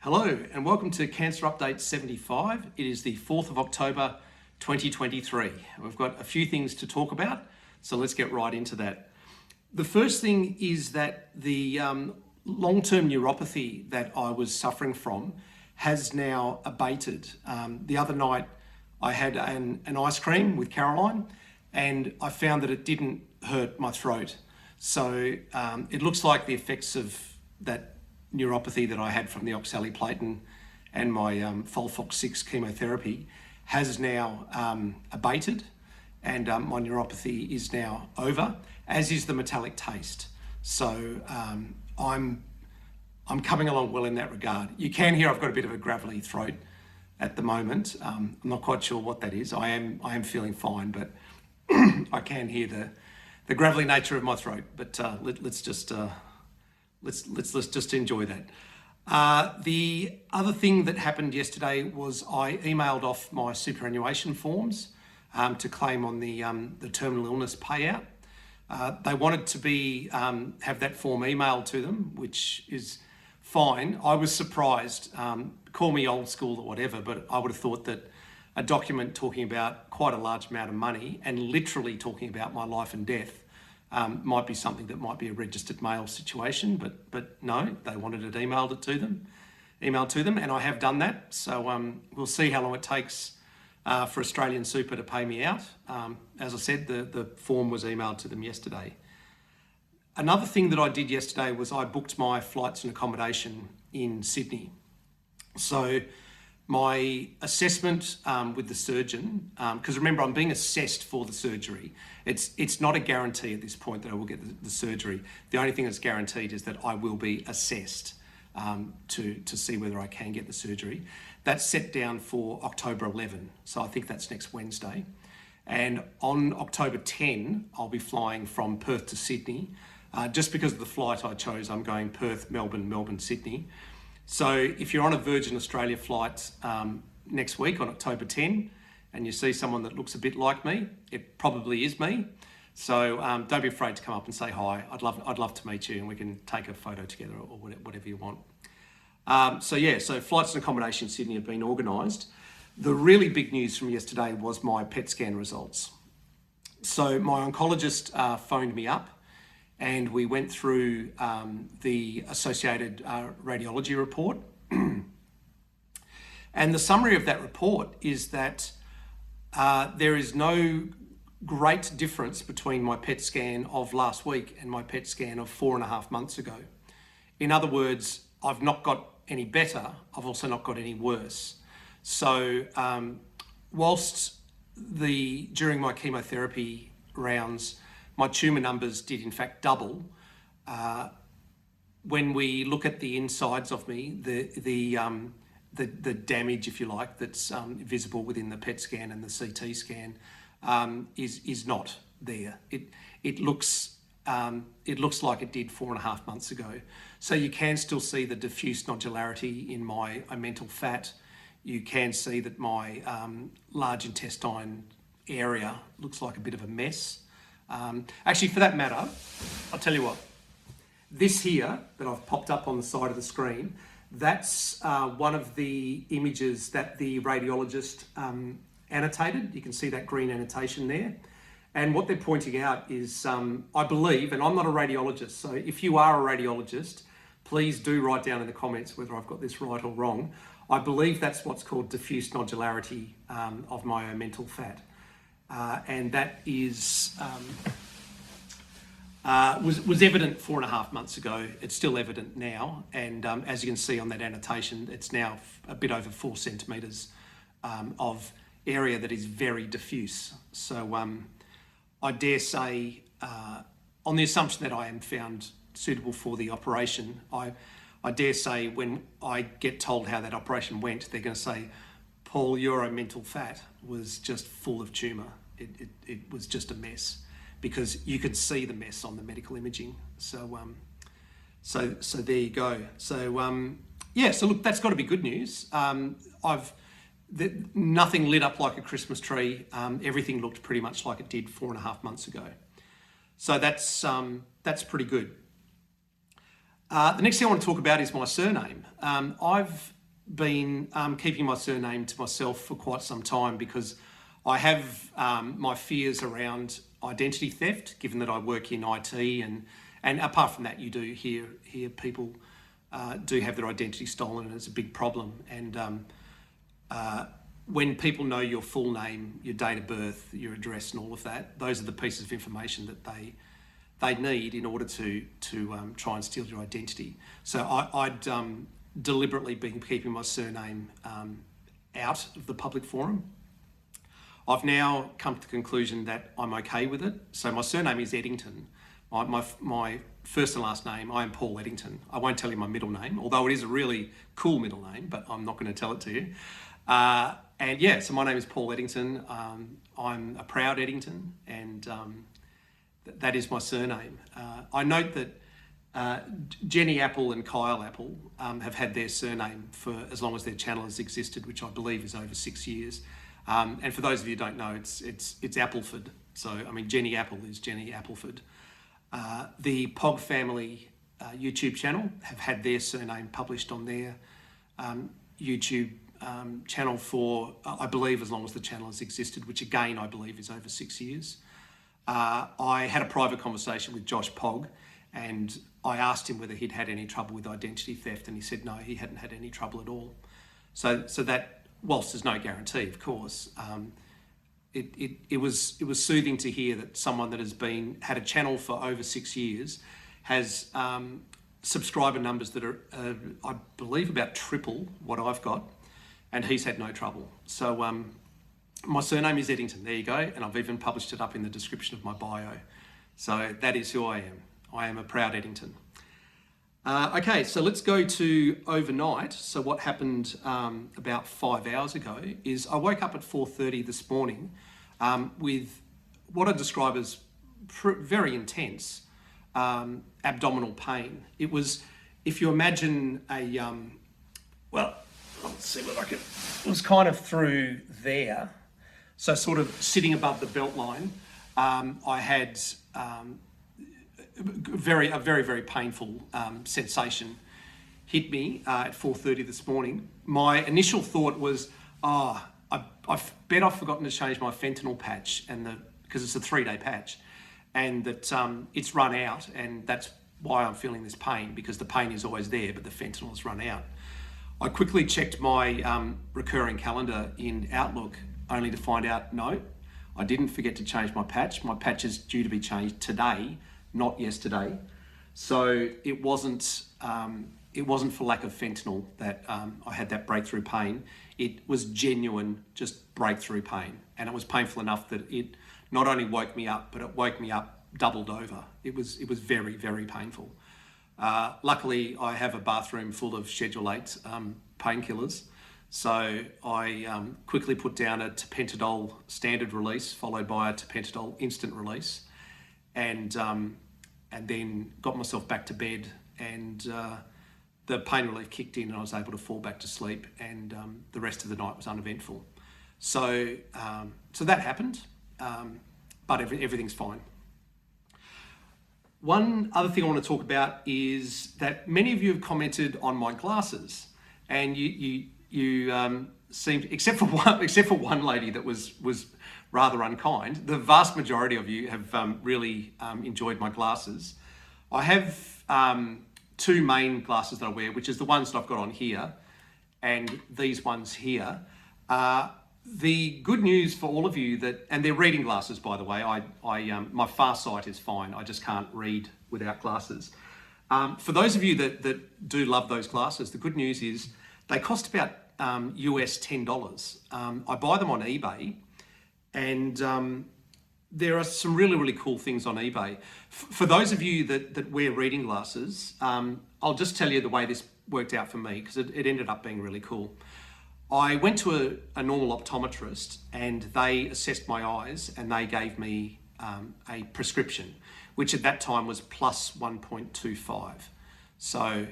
Hello and welcome to Cancer Update 75. It is the 4th of October 2023. We've got a few things to talk about, so let's get right into that. The first thing is that the long-term neuropathy that I was suffering from has now abated. The other night I had an ice cream with Caroline and I found that it didn't hurt my throat. So it looks like the effects of that neuropathy that I had from the oxaliplatin and my FOLFOX 6 chemotherapy has now abated, and my neuropathy is now over, as is the metallic taste. So I'm coming along well in that regard. You can hear I've got a bit of a gravelly throat at the moment. I'm not quite sure what that is. I am feeling fine, but I can hear the gravelly nature of my throat. But let's just enjoy that. The other thing that happened yesterday was I emailed off my superannuation forms to claim on the terminal illness payout. They wanted to have that form emailed to them, which is fine. I was surprised. Call me old school or whatever, but I would have thought that a document talking about quite a large amount of money and literally talking about my life and death might be something that might be a registered mail situation, but no, they wanted it emailed to them, and I have done that. So we'll see how long it takes for Australian Super to pay me out. As I said, the form was emailed to them yesterday. Another thing that I did yesterday was I booked my flights and accommodation in Sydney. So my assessment with the surgeon, because remember I'm being assessed for the surgery. It's not a guarantee at this point that I will get the surgery. The only thing that's guaranteed is that I will be assessed to see whether I can get the surgery. That's set down for October 11, so I think that's next Wednesday. And on October 10, I'll be flying from Perth to Sydney. Just because of the flight I chose, I'm going Perth, Melbourne, Melbourne, Sydney. So if you're on a Virgin Australia flight next week on October 10 and you see someone that looks a bit like me, it probably is me. So don't be afraid to come up and say hi. I'd love to meet you and we can take a photo together or whatever you want. So flights and accommodation in Sydney have been organised. The really big news from yesterday was my PET scan results. So my oncologist phoned me up and we went through the associated radiology report. And the summary of that report is that there is no great difference between my PET scan of last week and my PET scan of 4.5 months ago. In other words, I've not got any better, I've also not got any worse. So whilst during my chemotherapy rounds, my tumour numbers did in fact double. When we look at the insides of me, the damage, if you like, that's visible within the PET scan and the CT scan is not there. It looks like it did 4.5 months ago. So you can still see the diffuse nodularity in my omental fat. You can see that my large intestine area looks like a bit of a mess. Actually, for that matter, I'll tell you what, this here that I've popped up on the side of the screen, that's one of the images that the radiologist annotated. You can see that green annotation there. And what they're pointing out is, I believe, and I'm not a radiologist, so if you are a radiologist, please do write down in the comments whether I've got this right or wrong. I believe that's what's called diffuse nodularity of my omental fat. And that is was evident 4.5 months ago. It's still evident now, and as you can see on that annotation, it's now a bit over 4 centimetres of area that is very diffuse. So I dare say, on the assumption that I am found suitable for the operation, I dare say when I get told how that operation went, they're going to say, Paul, your omental fat was just full of tumour. It was just a mess, because you could see the mess on the medical imaging. So there you go. So yeah, so look, that's got to be good news. Nothing lit up like a Christmas tree. Everything looked pretty much like it did 4.5 months ago. So that's pretty good. The next thing I want to talk about is my surname. I've been keeping my surname to myself for quite some time because I have my fears around identity theft, given that I work in IT, and apart from that, you do hear people do have their identity stolen, and it's a big problem. And when people know your full name, your date of birth, your address, and all of that, those are the pieces of information that they need in order to try and steal your identity. So I'd deliberately been keeping my surname out of the public forum. I've now come to the conclusion that I'm okay with it. So my surname is Eddington. My first and last name, I am Paul Eddington. I won't tell you my middle name, although it is a really cool middle name, but I'm not going to tell it to you. And yeah, so my name is Paul Eddington. I'm a proud Eddington, and that is my surname. I note that Jenny Apple and Kyle Apple have had their surname for as long as their channel has existed, which I believe is over 6 years. And for those of you who don't know, it's Appleford. So, I mean, Jenny Apple is Jenny Appleford. The Pog family YouTube channel have had their surname published on their YouTube channel for, I believe, as long as the channel has existed, which again, I believe is over 6 years. I had a private conversation with Josh Pog, and I asked him whether he'd had any trouble with identity theft, and he said no, he hadn't had any trouble at all. So that, whilst there's no guarantee, of course, it was soothing to hear that someone that has had a channel for over 6 years has subscriber numbers that are, I believe, about triple what I've got, and he's had no trouble. So my surname is Eddington, there you go, and I've even published it up in the description of my bio. So that is who I am. I am a proud Eddington. Okay, so let's go to overnight. So what happened about 5 hours ago is I woke up at 4:30 this morning with what I describe as very intense abdominal pain. It was, if you imagine well, let's see what I can, it was kind of through there. So sort of sitting above the belt line, I had a very painful sensation hit me at 4:30 this morning. My initial thought was, I bet I've forgotten to change my fentanyl patch, because it's a 3-day patch, and that it's run out, and that's why I'm feeling this pain, because the pain is always there, but the fentanyl has run out. I quickly checked my recurring calendar in Outlook, only to find out, no, I didn't forget to change my patch. My patch is due to be changed today, not yesterday. So it wasn't for lack of fentanyl that I had that breakthrough pain. It was genuine, just breakthrough pain. And it was painful enough that it not only woke me up, but it woke me up doubled over. It was very painful. Luckily, I have a bathroom full of Schedule 8 painkillers. So I quickly put down a tapentadol standard release, followed by a tapentadol instant release, and then got myself back to bed, and the pain relief kicked in, and I was able to fall back to sleep, and the rest of the night was uneventful. So that happened, but everything's fine. One other thing I want to talk about is that many of you have commented on my glasses, and you seemed, except for one lady that was rather unkind, the vast majority of you have really enjoyed my glasses. I have two main glasses that I wear, which is the ones that I've got on here and these ones here. The good news for all of you and they're reading glasses, by the way. My far sight is fine. I just can't read without glasses. For those of you that do love those glasses, the good news is they cost about US $10. I buy them on eBay, and there are some really cool things on eBay. For those of you that wear reading glasses, I'll just tell you the way this worked out for me, because it ended up being really cool. I went to a normal optometrist, and they assessed my eyes, and they gave me a prescription, which at that time was plus 1.25. So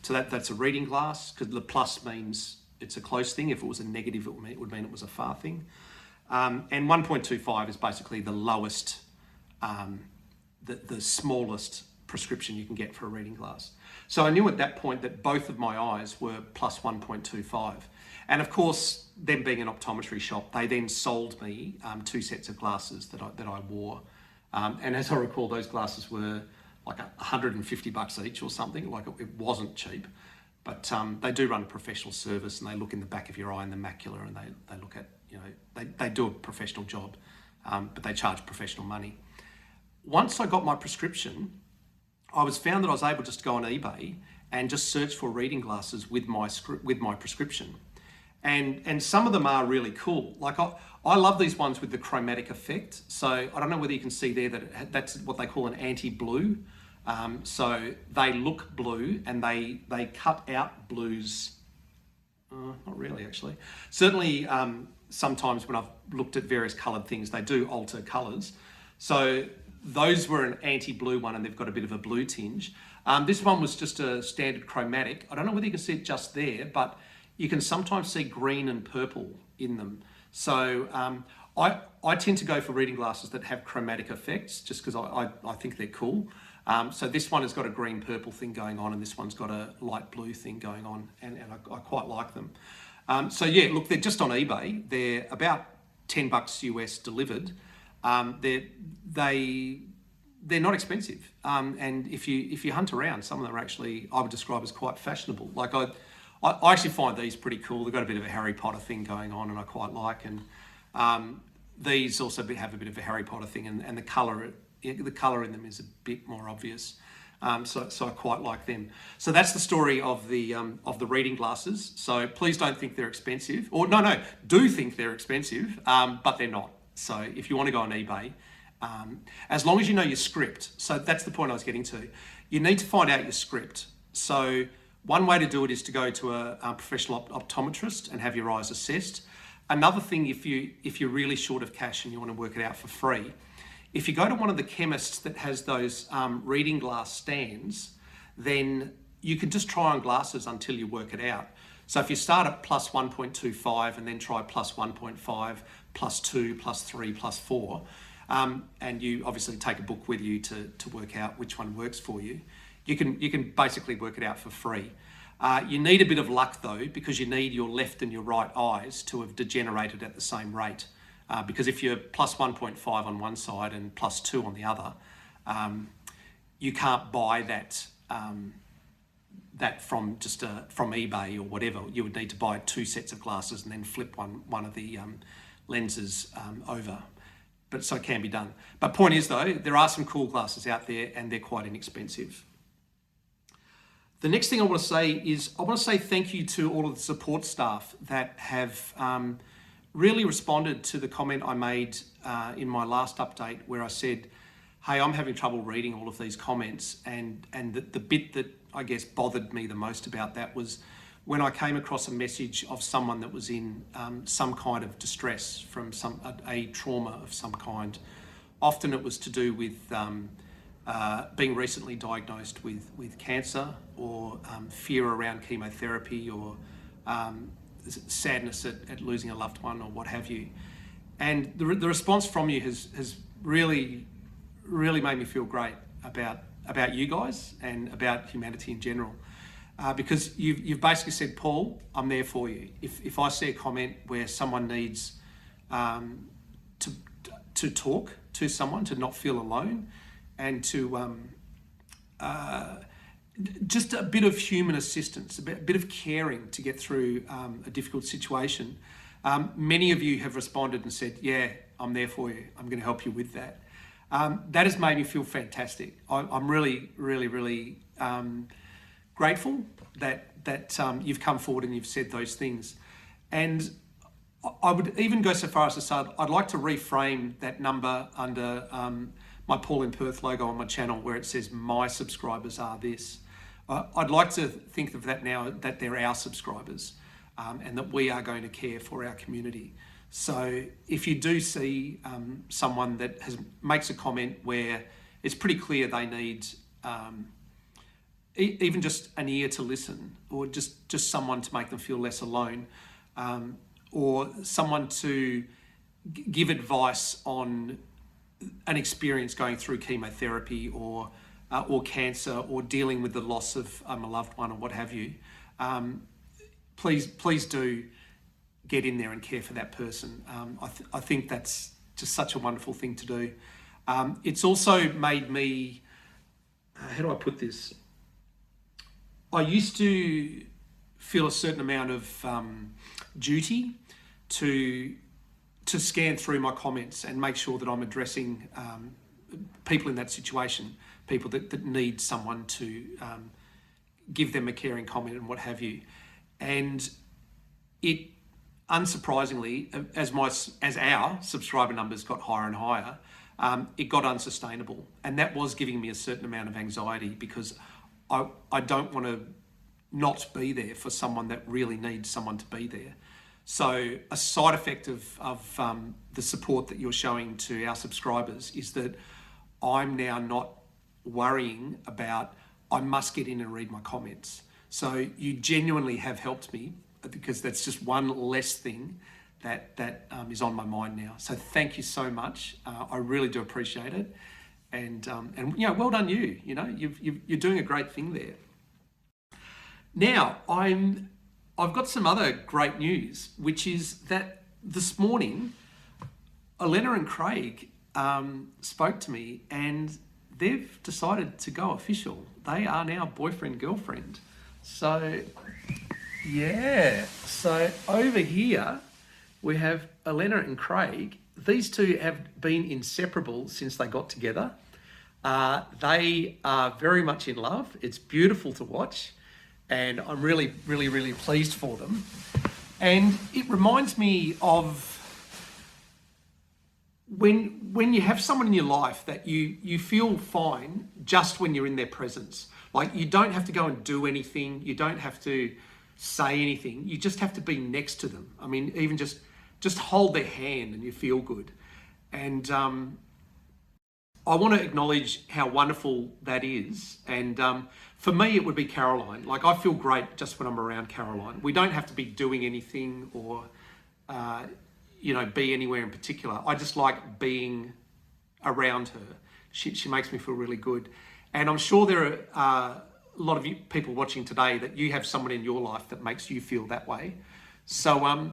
that's a reading glass, because the plus means it's a close thing. If it was a negative, it would mean it was a far thing. And 1.25 is basically the lowest, the smallest prescription you can get for a reading glass. So I knew at that point that both of my eyes were plus 1.25. And of course, them being an optometry shop, they then sold me 2 sets of glasses that I wore. And as I recall, those glasses were like $150 each or something. Like it wasn't cheap, but they do run a professional service, and they look in the back of your eye and the macula, and they look at, you know, they do a professional job, but they charge professional money. Once I got my prescription, I found that I was able just to go on eBay and just search for reading glasses with my prescription. And some of them are really cool. Like I love these ones with the chromatic effect. So I don't know whether you can see there that that's what they call an anti-blue. So they look blue and they cut out blues. Not really, actually. Certainly, sometimes when I've looked at various coloured things, they do alter colours. So those were an anti-blue one, and they've got a bit of a blue tinge. This one was just a standard chromatic. I don't know whether you can see it just there, but you can sometimes see green and purple in them. So I tend to go for reading glasses that have chromatic effects, just because I think they're cool. So this one has got a green-purple thing going on, and this one's got a light blue thing going on, and I quite like them. So yeah, look, they're just on eBay. They're about $10 US delivered. They're not expensive, and if you hunt around, some of them are actually, I would describe as quite fashionable. Like I actually find these pretty cool. They've got a bit of a Harry Potter thing going on, and I quite like. And these also have a bit of a Harry Potter thing, and the colour in them is a bit more obvious. So I quite like them. So that's the story of the reading glasses. So please don't think they're expensive, or no, do think they're expensive, but they're not. So if you want to go on eBay, as long as you know your script. So that's the point I was getting to. You need to find out your script. So one way to do it is to go to a professional optometrist and have your eyes assessed. Another thing, if you're really short of cash and you want to work it out for free, if you go to one of the chemists that has those reading glass stands, then you can just try on glasses until you work it out. So if you start at plus 1.25 and then try plus 1.5, plus 2, plus 3, plus 4, and you obviously take a book with you to work out which one works for you, you can basically work it out for free. You need a bit of luck though, because you need your left and your right eyes to have degenerated at the same rate. Because if you're plus 1.5 on one side and plus 2 on the other, you can't buy that from from eBay or whatever. You would need to buy 2 sets of glasses and then flip one of the lenses over. But so it can be done. But point is though, there are some cool glasses out there, and they're quite inexpensive. The next thing I want to say is I want to say thank you to all of the support staff that have really responded to the comment I made in my last update, where I said, hey, I'm having trouble reading all of these comments, and the bit that I guess bothered me the most about that was when I came across a message of someone that was in some kind of distress from a trauma of some kind. Often it was to do with being recently diagnosed with cancer, or fear around chemotherapy, or sadness at losing a loved one, or what have you. And the response from you has really made me feel great about you guys and about humanity in general. Because you've basically said, Paul, I'm there for you. If I see a comment where someone needs to talk to someone, to not feel alone, and to just a bit of human assistance, a bit of caring to get through a difficult situation. Many of you have responded and said, yeah, I'm there for you. I'm going to help you with that. That has made me feel fantastic. I'm really grateful that you've come forward and you've said those things. And I would even go so far as to say I'd like to reframe that number under my Paul in Perth logo on my channel, where it says my subscribers are this. I'd like to think of that now, that they're our subscribers, and that we are going to care for our community. So if you do see someone that makes a comment where it's pretty clear they need even just an ear to listen, or just someone to make them feel less alone, or someone to give advice on an experience going through chemotherapy, or or cancer, or dealing with the loss of a loved one or what have you, please do get in there and care for that person. I think that's just such a wonderful thing to do. It's also made me, how do I put this? I used to feel a certain amount of duty to scan through my comments and make sure that I'm addressing people in that situation, people that need someone to give them a caring comment and what have you. And it, unsurprisingly, as our subscriber numbers got higher and higher, it got unsustainable. And that was giving me a certain amount of anxiety, because I don't want to not be there for someone that really needs someone to be there. So a side effect of the support that you're showing to our subscribers is that I'm now not worrying about, I must get in and read my comments. So you genuinely have helped me, because that's just one less thing that is on my mind now. So thank you so much. I really do appreciate it. And you know, well done you. You know, you're doing a great thing there. Now, I've got some other great news, which is that this morning, Elena and Craig spoke to me, and they've decided to go official. They are now boyfriend-girlfriend. So, yeah. So over here, we have Elena and Craig. These two have been inseparable since they got together. They are very much in love. It's beautiful to watch. And I'm really, really, really pleased for them. And it reminds me of when you have someone in your life that you feel fine just when you're in their presence. Like, you don't have to go and do anything. You don't have to say anything. You just have to be next to them. I mean, even just hold their hand and you feel good. And I want to acknowledge how wonderful that is. And for me, it would be Caroline. Like, I feel great just when I'm around Caroline. We don't have to be doing anything or, you know, be anywhere in particular. I just like being around her. She makes me feel really good. And I'm sure there are a lot of you people watching today that you have someone in your life that makes you feel that way. So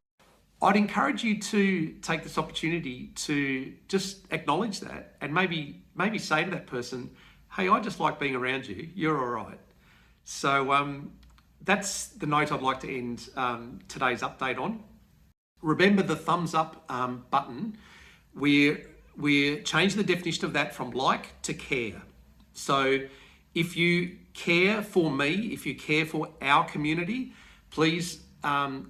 I'd encourage you to take this opportunity to just acknowledge that, and maybe say to that person, hey, I just like being around you. You're all right. So that's the note I'd like to end today's update on. Remember the thumbs up button. We're changing the definition of that from like to care. So if you care for me, if you care for our community, please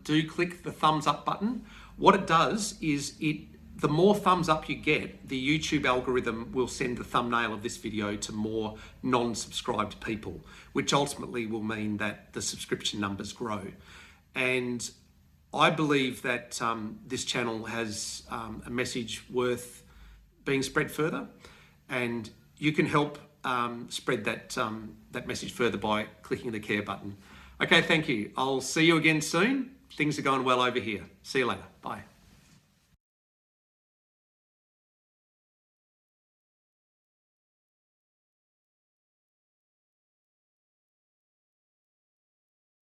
do click the thumbs up button. What it does is the more thumbs up you get, the YouTube algorithm will send the thumbnail of this video to more non-subscribed people, which ultimately will mean that the subscription numbers grow. And I believe that this channel has a message worth being spread further, and you can help spread that message further by clicking the care button. Okay, thank you. I'll see you again soon. Things are going well over here. See you later. Bye.